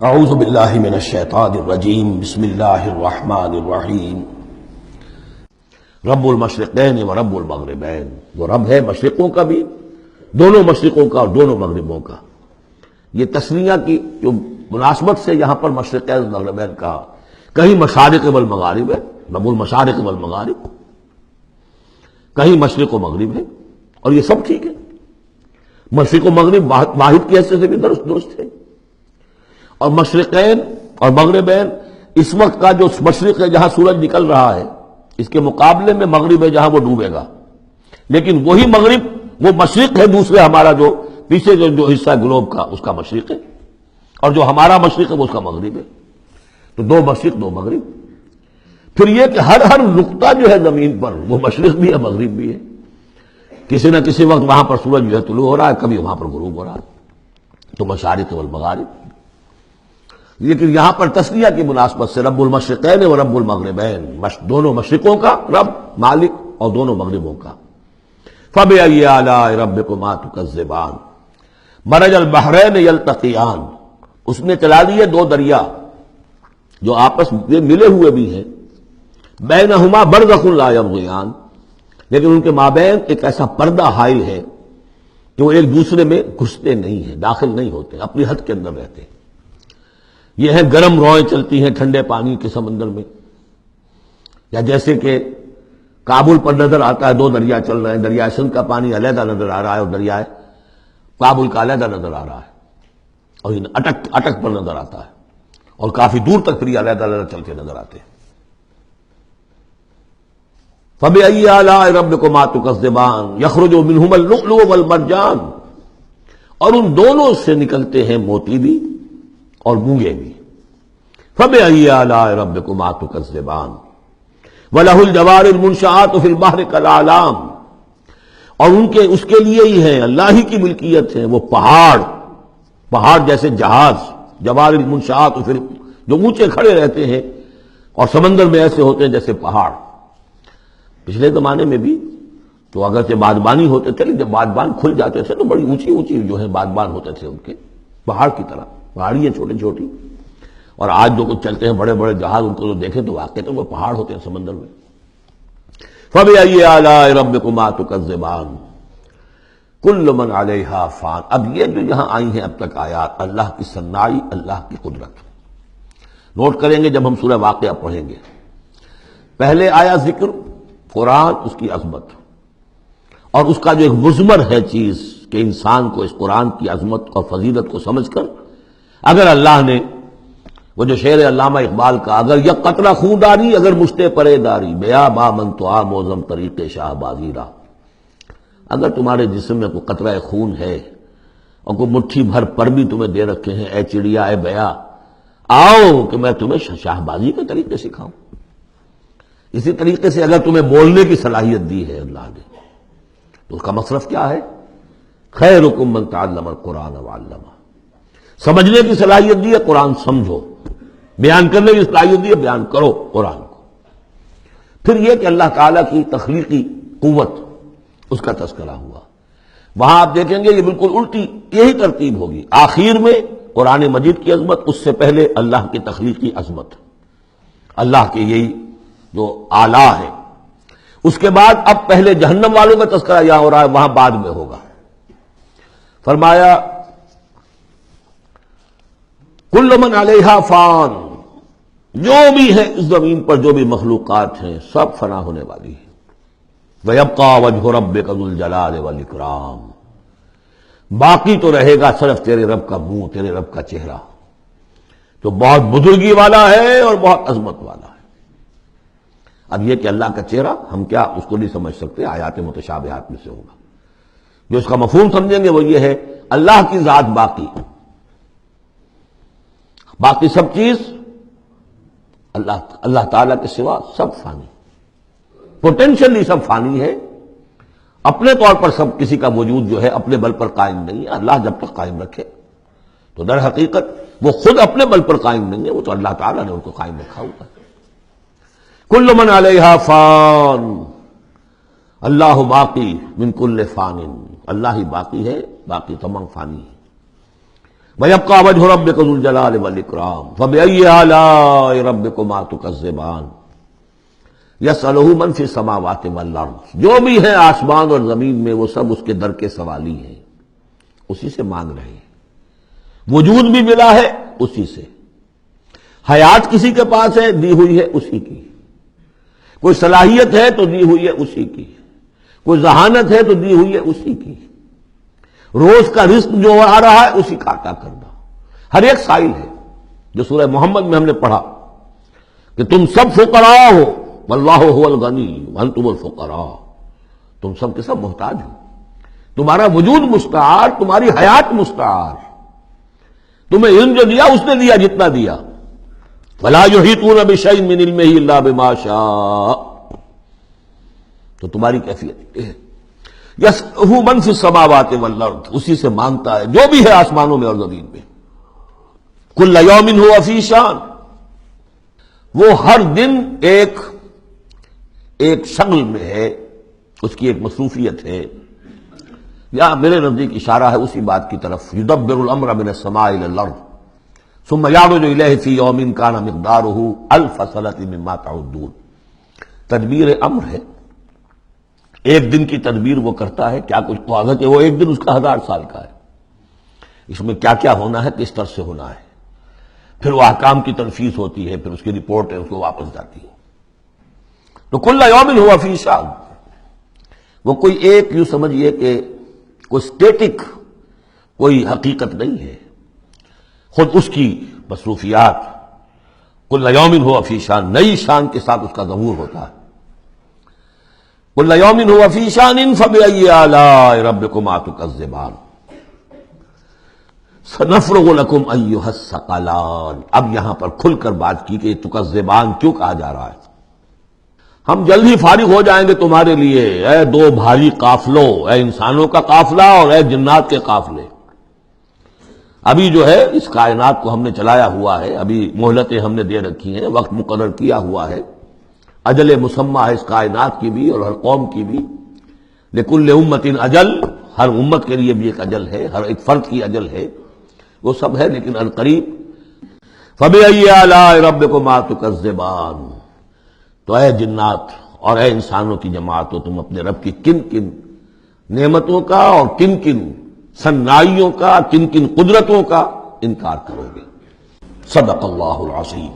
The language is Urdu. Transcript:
اعوذ باللہ من الشیطان الرجیم بسم اللہ الرحمن الرحیم رب المشرقین و رب المغربین، وہ رب ہے مشرقوں کا بھی، دونوں مشرقوں کا اور دونوں مغربوں کا۔ یہ تسنیہ کی جو مناسبت سے یہاں پر مشرقین و مغربین کہا، کہیں مشارق والمغارب ہے، رب المشارق والمغارب، کہیں مشرق و مغرب ہے، اور یہ سب ٹھیک ہے۔ مشرق و مغرب واحد کی حیثیت سے بھی درست ہے، اور مشرقین اور مغربین اس وقت کا جو مشرق ہے جہاں سورج نکل رہا ہے، اس کے مقابلے میں مغرب ہے جہاں وہ ڈوبے گا، لیکن وہی مغرب وہ مشرق ہے دوسرے ہمارا جو پیچھے جو حصہ گلوب کا اس کا مشرق ہے، اور جو ہمارا مشرق ہے وہ اس کا مغرب ہے۔ تو دو مشرق دو مغرب۔ پھر یہ کہ ہر نقطہ جو ہے زمین پر وہ مشرق بھی ہے مغرب بھی ہے، کسی نہ کسی وقت وہاں پر سورج جو ہے طلوع ہو رہا ہے، کبھی وہاں پر غروب ہو رہا ہے، تو مشارق والمغارب۔ لیکن یہاں پر تسنیہ کی مناسبت سے رب المشرقین و رب المغربین، دونوں مشرقوں کا رب مالک اور دونوں مغربوں کا۔ فَبِأَيِّ آلَاءِ رَبِّكُمَا تُكَذِّبَانِ مَرَجَ الْبَحْرَيْنِ يَلْتَقِيَانِ، اس نے چلا دیے دو دریا جو آپس میں ملے ہوئے بھی ہیں، بینہما برزخ لا یبغیان، لیکن ان کے مابین ایک ایسا پردہ حائل ہے کہ وہ ایک دوسرے میں گھستے نہیں ہیں، داخل نہیں ہوتے، اپنی حد کے اندر رہتے ہیں۔ یہ ہے گرم روئیں چلتی ہیں ٹھنڈے پانی کے سمندر میں، یا جیسے کہ کابل پر نظر آتا ہے دو دریا چل رہے ہیں، دریائے سندھ کا پانی علیحدہ نظر آ رہا ہے اور دریائے کابل کا علیحدہ نظر آ رہا ہے، اور یہ اٹک پر نظر آتا ہے، اور کافی دور تک پھر یہ علیحدہ علیحدہ چلتے نظر آتے ہیں۔ فَبِأَيِّ آلَاءِ رَبِّكُمَا تُكَذِّبَانِ يَخْرُجُ مِنْهُمَا اللُّؤْلُؤُ وَالْمَرْجَانُ، اور ان دونوں سے نکلتے ہیں موتی بھی اور مونگے بھی۔ فَبِأَيِّ آلَاءِ رَبِّكُمَا تُكَذِّبَانِ وَلَهُ الْجَوَارِ الْمُنشَآتُ فِي الْبَحْرِ كَالْأَعْلَامِ، اور اس کے لیے ہی ہیں، اللہ ہی کی ملکیت ہے وہ پہاڑ جیسے جہاز، جوار المنشآت جو اونچے کھڑے رہتے ہیں اور سمندر میں ایسے ہوتے ہیں جیسے پہاڑ۔ پچھلے زمانے میں بھی تو اگرچہ بادبانی ہوتے تھے، جب بادبان کھل جاتے تھے تو بڑی اونچی جو ہے بادبان ہوتے تھے ان کے، پہاڑ کی طرح، پہاڑیاں چھوٹی چھوٹی، اور آج جو کچھ چلتے ہیں بڑے بڑے جہاز، ان کو تو دیکھیں تو واقعی تو وہ پہاڑ ہوتے ہیں سمندر میں۔ فَبِأَيِّ آلَاءِ رَبِّكُمَا تُكَذِّبَانِ كُلُّ مَنْ عَلَيْهَا فَانٍ۔ اب یہ جو یہاں آئی ہیں اب تک آیات، اللہ کی صنائی، اللہ کی قدرت نوٹ کریں گے جب ہم سورہ واقعہ پڑھیں گے۔ پہلے آیا ذکر قرآن، اس کی عظمت، اور اس کا جو ایک مضمر ہے چیز کہ انسان کو اس قرآن کی عظمت اور فضیلت کو سمجھ کر اگر اللہ نے وہ جو شعر علامہ اقبال کا، اگر یک قطرہ خون داری اگر مشتے پرے داری، بیا با من تو آ موزم طریق شاہ بازی را، اگر تمہارے جسم میں کوئی قطرہ خون ہے اور کوئی مٹھی بھر پر بھی تمہیں دے رکھے ہیں، اے چڑیا اے بیا، آؤ کہ میں تمہیں شاہ بازی کے طریقے سکھاؤں۔ اسی طریقے سے اگر تمہیں بولنے کی صلاحیت دی ہے اللہ نے تو اس کا مصرف کیا ہے؟ خیرکم من تعلم القرآن وعلمہ، سمجھنے کی صلاحیت دی ہے قرآن سمجھو، بیان کرنے کی صلاحیت دی ہے بیان کرو قرآن کو۔ پھر یہ کہ اللہ تعالیٰ کی تخلیقی قوت، اس کا تذکرہ ہوا۔ وہاں آپ دیکھیں گے یہ بالکل الٹی یہی ترتیب ہوگی، آخر میں قرآن مجید کی عظمت، اس سے پہلے اللہ کی تخلیقی عظمت، اللہ کے یہی جو اعلیٰ ہے، اس کے بعد اب پہلے جہنم والوں کا تذکرہ یہاں ہو رہا ہے، وہاں بعد میں ہوگا۔ فرمایا کل من علیہا فان، جو بھی ہے اس زمین پر جو بھی مخلوقات ہیں سب فنا ہونے والی ہے۔ وَيَبْقَى وَجْهُ رَبِّكَ ذُو الْجَلَالِ وَالْإِكْرَامِ، باقی تو رہے گا صرف تیرے رب کا منہ، تیرے رب کا چہرہ، جو بہت بزرگی والا ہے اور بہت عظمت والا ہے۔ اب یہ کہ اللہ کا چہرہ ہم کیا اس کو نہیں سمجھ سکتے، آیات متشابہات میں سے ہوگا۔ جو اس کا مفہوم سمجھیں گے وہ یہ ہے اللہ کی ذات باقی سب چیز اللہ تعالیٰ کے سوا سب فانی، پوٹینشلی سب فانی ہے، اپنے طور پر سب کسی کا وجود جو ہے اپنے بل پر قائم نہیں ہے۔ اللہ جب تک قائم رکھے تو در حقیقت وہ خود اپنے بل پر قائم نہیں ہے، وہ تو اللہ تعالیٰ نے ان کو قائم رکھا ہوا ہے۔ کل من علیہا فان، اللہ باقی من کل فان، اللہ ہی باقی ہے، باقی تمام فانی ہے۔ وَيَبْقَى وَجْهُ رَبِّكَ ذُو الْجَلَالِ وَالْإِكْرَامِ فَبِأَيِّ آلَاءِ رَبِّكُمَا تُكَذِّبَانِ يَسْأَلُهُ مَنْ فِي السَّمَاوَاتِ وَالْأَرْضِ، جو بھی ہے آسمان اور زمین میں وہ سب اس کے در کے سوالی ہیں، اسی سے مانگ رہے ہیں۔ وجود بھی ملا ہے اسی سے، حیات کسی کے پاس ہے دی ہوئی ہے اسی کی، کوئی صلاحیت ہے تو دی ہوئی ہے اسی کی، کوئی ذہانت ہے تو دی ہوئی ہے اسی کی، روز کا رزق جو آ رہا ہے اسی کا عطا کرنا، ہر ایک سائل ہے۔ جو سورہ محمد میں ہم نے پڑھا کہ تم سب فقراء ہو واللہ هو الغنی وانتم الفقراء، تم سب کے سب محتاج ہو، تمہارا وجود مستعار، تمہاری حیات مستعار، تمہیں علم جو دیا اس نے دیا جتنا دیا، ولا یحیطون بشیء من علمہ الا بما شاء، تو تمہاری کیفیت یہ ہے۔ یسألہ من فی السماوات والارض، اسی سے مانگتا ہے جو بھی ہے آسمانوں میں اور زمین میں۔ کل یوم ہوا فی شان، وہ ہر دن ایک شغل میں ہے، اس کی ایک مصروفیت ہے، یا میرے نزدیک اشارہ ہے اسی بات کی طرف، یدبر الامر من السماء الی الارض ثم یعرج الیہ فی یوم کان مقدارہ الف سنۃ مما تعدون۔ تدبیر امر ہے، ایک دن کی تدبیر وہ کرتا ہے، کیا کچھ تو کہ وہ ایک دن اس کا 1000 سال کا ہے، اس میں کیا کیا ہونا ہے، کس طرح سے ہونا ہے، پھر وہ احکام کی تنفیذ ہوتی ہے، پھر اس کی رپورٹ ہے، اس کو واپس جاتی ہے۔ تو کل یوم ہوا فی شان، وہ کوئی ایک یوں سمجھیے کہ کوئی اسٹیٹک کوئی حقیقت نہیں ہے، خود اس کی مصروفیات کل یوم ہوا فی شان، نئی شان کے ساتھ اس کا ظہور ہوتا ہے۔ کل یوم ہوا فی شان فبأی آلاء ربکما تکذبان سنفرغ لکم ایھا الثقلان۔ اب یہاں پر کھل کر بات کی کہ یہ تکذبان کیوں کہا جا رہا ہے، ہم جلد ہی فارغ ہو جائیں گے تمہارے لیے، اے دو بھاری قافلوں، اے انسانوں کا قافلہ اور اے جنات کے قافلے۔ ابھی جو ہے اس کائنات کو ہم نے چلایا ہوا ہے، ابھی مہلتیں ہم نے دے رکھی ہیں، وقت مقرر کیا ہوا ہے، اجل مسمى ہے اس کائنات کی بھی اور ہر قوم کی بھی، لکل امت اجل، ہر امت کے لیے بھی ایک اجل ہے، ہر ایک فرد کی اجل ہے، وہ سب ہے، لیکن عنقریب۔ فبأي آلاء ربكما تكذبان، تو اے جنات اور اے انسانوں کی جماعتوں، تم اپنے رب کی کن کن نعمتوں کا اور کن کن صنائیوں کا، کن کن قدرتوں کا انکار کرو گے۔ صدق اللہ العظیم۔